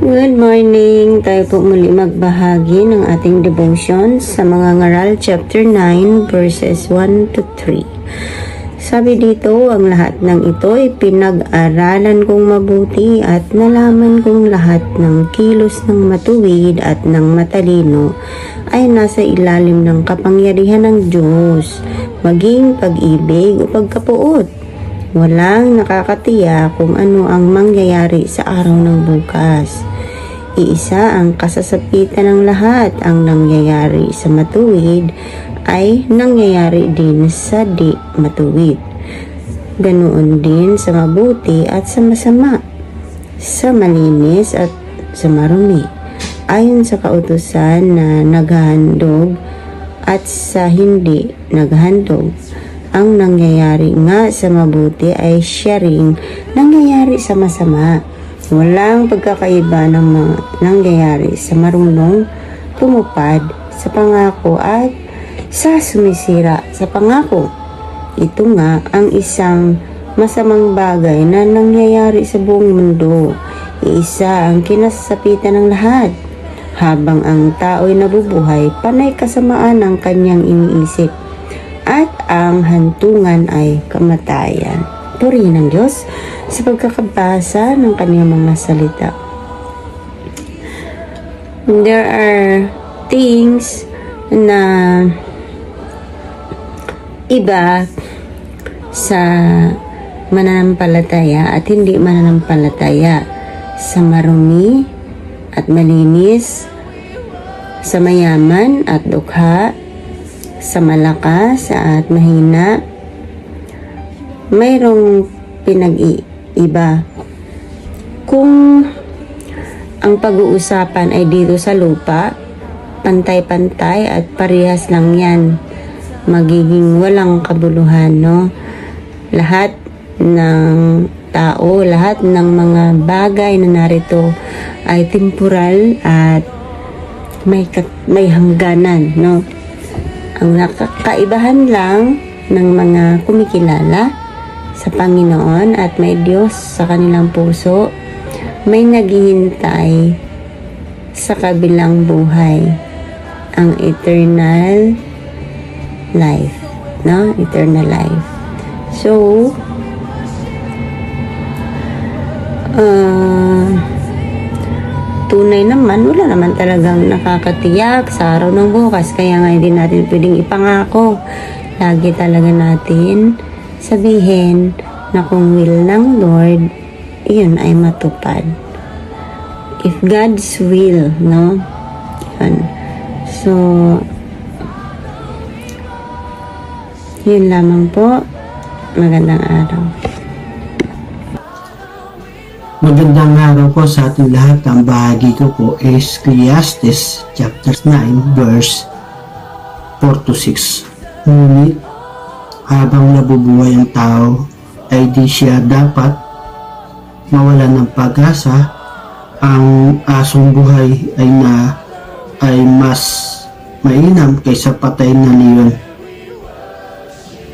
Good morning! Tayo po muli magbahagi ng ating devotion sa mga ngaral chapter 9 verses 1 to 3. Sabi dito, ang lahat ng ito ay pinag-aralan kong mabuti at nalaman kong lahat ng kilos ng matuwid at ng matalino ay nasa ilalim ng kapangyarihan ng Diyos, maging pag-ibig o pagkapuot. Walang nakakatiyak kung ano ang mangyayari sa araw ng bukas. Iisa ang kasasapitan ng lahat. Ang nangyayari sa matuwid ay nangyayari din sa di matuwid. Ganoon din sa mabuti at sa masama, sa malinis at sa marumi, ayon sa kautusan na naghahandog at sa hindi naghahandog. Ang nangyayari nga sa mabuti ay siya ring nangyayari sa masama. Walang pagkakaiba ng mga nangyayari sa marunong tumupad sa pangako at sa sumisira sa pangako. Ito nga ang isang masamang bagay na nangyayari sa buong mundo. Iisa ang kinasasapitan ng lahat. Habang ang tao'y nabubuhay, panay kasamaan ang kanyang iniisip at ang hantungan ay kamatayan. Purihin ng Diyos sa pagkakabasa ng kanyang mga salita. There are things na iba sa mananampalataya at hindi mananampalataya, sa marumi at malinis, sa mayaman at dukha, sa malakas at mahina. Mayroong pinag-iiba. Kung ang pag-uusapan ay dito sa lupa, pantay-pantay at parehas lang yan, magiging walang kabuluhan, no? Lahat ng tao, lahat ng mga bagay na narito ay temporal at may hangganan, no? Ang nakakaibahan lang ng mga kumikilala sa Panginoon at may Diyos sa kanilang puso, may naghihintay sa kabilang buhay, ang eternal life, no? Eternal life. So, tunay naman, wala naman talagang nakakatiyak sa araw ng bukas. Kaya nga hindi natin pwedeng ipangako. Lagi talaga natin sabihin na kung will ng Lord, yun ay matupad. If God's will, no? Yun. So, yun lamang po. Magandang araw. Magandang araw po sa ating lahat. Ang bahagi ko po is Ecclesiastes chapter 9 verse 4 to 6. Ngunit habang nabubuhay ang tao ay di siya dapat mawalan ng pag-asa. Ang asong buhay ay mas mainam kaysa patay na leon.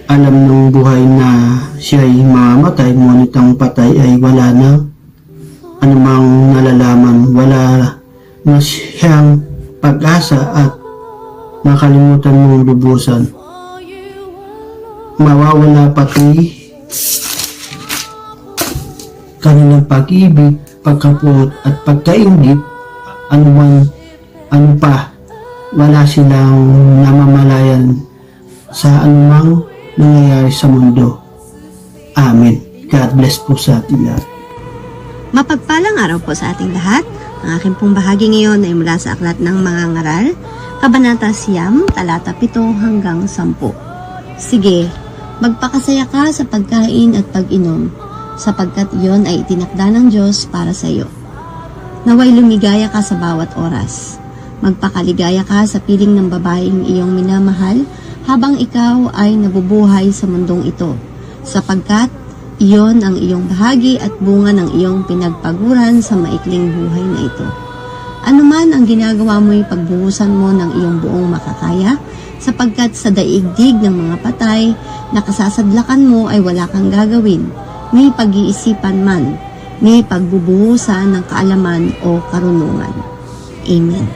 Alam ng buhay na siya ay mamamatay, ngunit ang patay ay wala na anumang nalalaman, wala na siyang pag-asa at makalimutan mong lubusan. Mawawala pati kanilang pag-ibig, pagkapuot at pagkaingit, ano pa, wala silang namamalayan sa anumang nangyayari sa mundo. Amen. God bless po sa ating lahat. Mapagpalang araw po sa ating lahat. Ang aking pong bahagi ngayon ay mula sa Aklat ng Mga Ngaral, Kabanata 9, talata 7 hanggang 10. Sige, magpakasaya ka sa pagkain at pag-inom, sapagkat iyon ay itinakda ng Diyos para sa iyo. Naway lumigaya ka sa bawat oras. Magpakaligaya ka sa piling ng babaeng iyong minamahal habang ikaw ay nabubuhay sa mundong ito, sapagkat iyon ang iyong bahagi at bunga ng iyong pinagpaguran sa maikling buhay na ito. Ano man ang ginagawa mo'y pagbuhusan mo ng iyong buong makakaya, sapagkat sa daigdig ng mga patay na kasasadlakan mo ay wala kang gagawin, may pag-iisipan man. ni pagbubuhusan ng kaalaman o karunungan. Amen.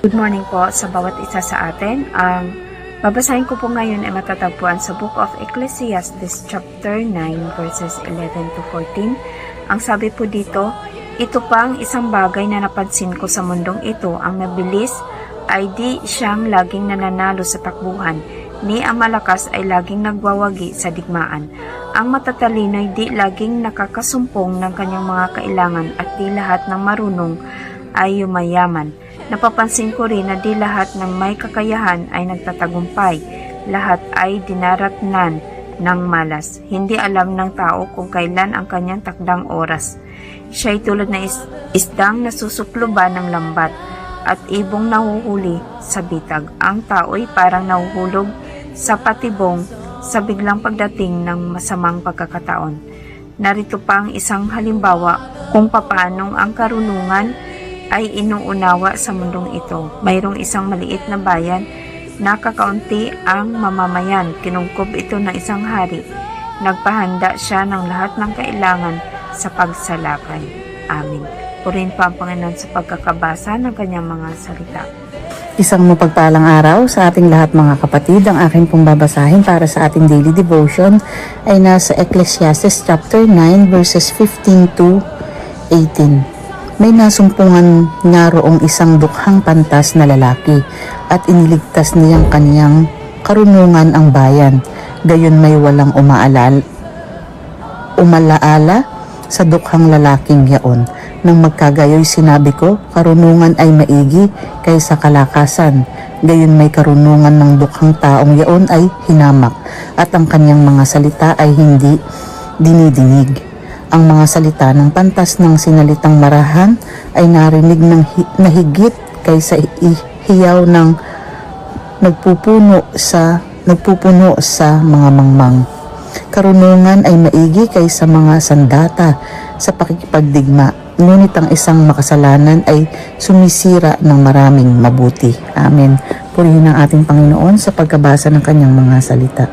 Good morning po sa bawat isa sa atin. Ang babasahin ko po ngayon ay matatagpuan sa Book of Ecclesiastes chapter 9 verses 11 to 14. Ang sabi po dito, ito pang isang bagay na napansin ko sa mundong ito, ang mabilis ay di siyang laging nananalo sa takbuhan, ni ang malakas ay laging nagwawagi sa digmaan. Ang matatalino ay di laging nakakasumpong ng kanyang mga kailangan at di lahat ng marunong ay yumayaman. Napapansin ko rin na di lahat ng may kakayahan ay nagtatagumpay. Lahat ay dinaratnan ng malas. Hindi alam ng tao kung kailan ang kanyang takdang oras. Siya ay tulad na isdang nasusukluban ng lambat at ibong nahuhuli sa bitag. Ang tao ay parang nahuhulog sa patibong sa biglang pagdating ng masamang pagkakataon. Narito pa ang isang halimbawa kung papaanong ang karunungan ay inuunawa sa mundong ito. Mayroong isang maliit na bayan na kakaunti ang mamamayan. Kinungkob ito ng isang hari. Nagpahanda siya ng lahat ng kailangan sa pagsalakay. Amen. Purihin pa ang Panginoon sa pagkakabasa ng kanyang mga salita. Isang mapagpalang araw sa ating lahat mga kapatid. Ang aking pong babasahin para sa ating daily devotion ay nasa Ecclesiastes chapter 9 verses 15 to 18. May nasumpungan nga roong isang dukhang pantas na lalaki at iniligtas niyang kaniyang karunungan ang bayan. Gayon may walang umalaala sa dukhang lalaking yaon. Nang magkagayoy sinabi ko, karunungan ay maigi kaysa kalakasan. Gayon may karunungan ng dukhang taong yaon ay hinamak at ang kanyang mga salita ay hindi dinidinig. Ang mga salita ng pantas ng sinalitang marahan ay narinig ng nahigit kaysa hiyaw ng nagpupuno sa mga mangmang. Karunungan ay maigi kaysa mga sandata sa pakikipagdigma, ngunit ang isang makasalanan ay sumisira ng maraming mabuti. Amen. Purihin ang ating Panginoon sa pagkabasa ng kanyang mga salita.